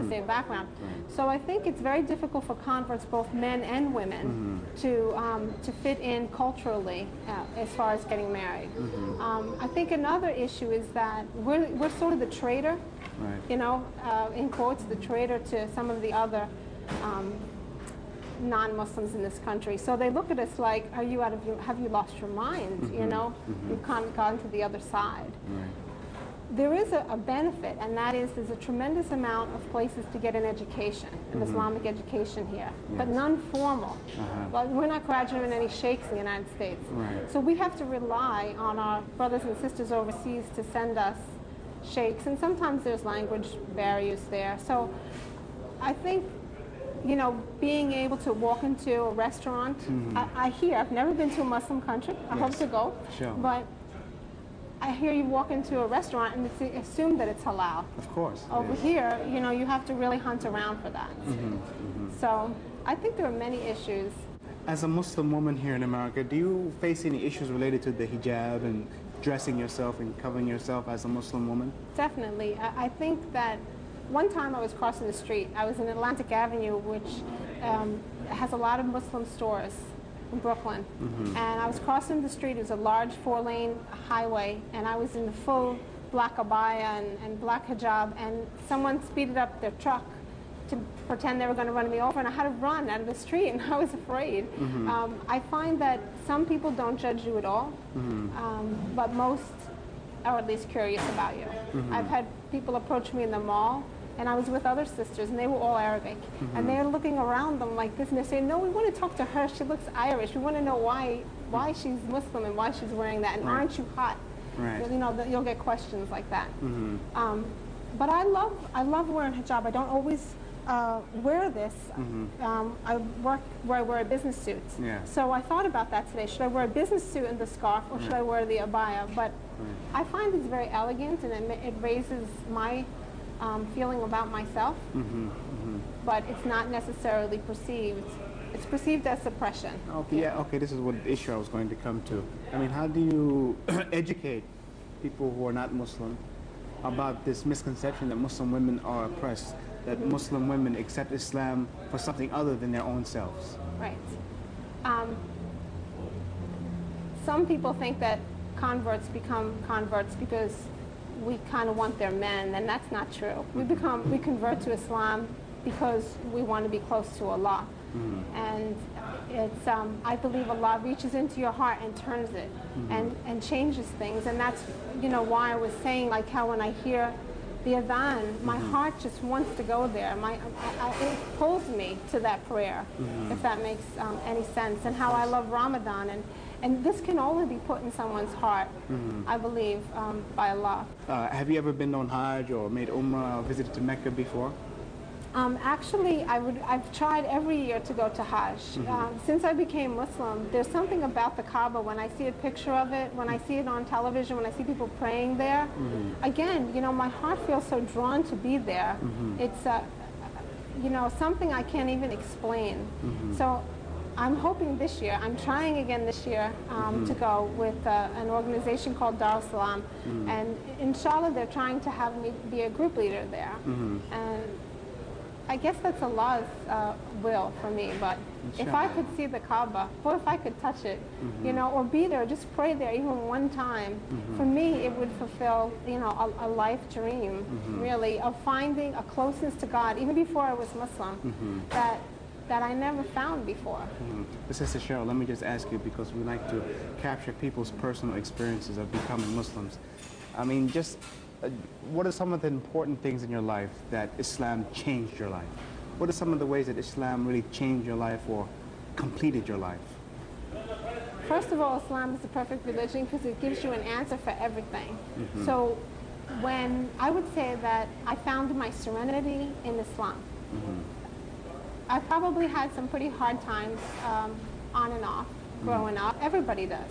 their background. So I think it's very difficult for converts, both men and women, to fit in culturally as far as getting married. I think another issue is that we're sort of the traitor, you know, in quotes, the traitor to some of the other non-Muslims in this country. So they look at us like, are you have you lost your mind? You know, you've kind of gone to the other side. There is a benefit, and that is there's a tremendous amount of places to get an education, an Islamic education here, but none formal. But we're not graduating any sheikhs in the United States. So we have to rely on our brothers and sisters overseas to send us sheikhs, and sometimes there's language barriers there. So I think, you know, being able to walk into a restaurant, I hear, I've never been to a Muslim country, I hope to go, but I hear you walk into a restaurant and it's assumed that it's halal. Of course. Over here, you know, you have to really hunt around for that. So I think there are many issues. As a Muslim woman here in America, do you face any issues related to the hijab and dressing yourself and covering yourself as a Muslim woman? Definitely. I think that one time I was crossing the street. I was in Atlantic Avenue, which has a lot of Muslim stores in Brooklyn. And I was crossing the street. It was a large 4-lane highway, and I was in the full black abaya and black hijab, and someone speeded up their truck to pretend they were going to run me over, and I had to run out of the street, and I was afraid. I find that some people don't judge you at all, but most are at least curious about you. I've had people approach me in the mall, and I was with other sisters, and they were all Arabic. And they're looking around them like this, and they're saying, no, we want to talk to her. She looks Irish. We want to know why she's Muslim and why she's wearing that, and aren't you hot? You know, you'll get questions like that. But I love wearing hijab. I don't always wear this. I work where I wear a business suit. So I thought about that today. Should I wear a business suit and the scarf, or should I wear the abaya? But I find it's very elegant, and it raises my feeling about myself, but it's not necessarily perceived. It's perceived as suppression. Okay, okay, this is what the issue I was going to come to. I mean, how do you educate people who are not Muslim about this misconception that Muslim women are oppressed, that Muslim women accept Islam for something other than their own selves? Right. Some people think that converts become converts because we kind of want their men, and that's not true. We convert to Islam because we want to be close to Allah. And it's, I believe Allah reaches into your heart and turns it and changes things. And that's, you know, why I was saying, like, how when I hear the adhan, my heart just wants to go there. It pulls me to that prayer, if that makes any sense. And how I love Ramadan. And this can only be put in someone's heart, I believe, by Allah. Have you ever been on Hajj or made Umrah or visited to Mecca before? Actually, I've tried every year to go to Hajj. Since I became Muslim, there's something about the Kaaba. When I see a picture of it, when I see it on television, when I see people praying there, again, you know, my heart feels so drawn to be there. It's, you know, something I can't even explain. So I'm hoping this year, I'm trying again this year to go with an organization called Dar Salam, and inshallah they're trying to have me be a group leader there. And I guess that's Allah's will for me, but if I could see the Kaaba, or if I could touch it, you know, or be there, just pray there even one time, for me it would fulfill, you know, a life dream, really, of finding a closeness to God, even before I was Muslim, that I never found before. Sister Cheryl, let me just ask you, because we like to capture people's personal experiences of becoming Muslims. I mean, just what are some of the important things in your life that Islam changed your life? What are some of the ways that Islam really changed your life or completed your life? First of all, Islam is the perfect religion because it gives you an answer for everything. So when I would say that I found my serenity in Islam, I probably had some pretty hard times on and off growing up. Everybody does.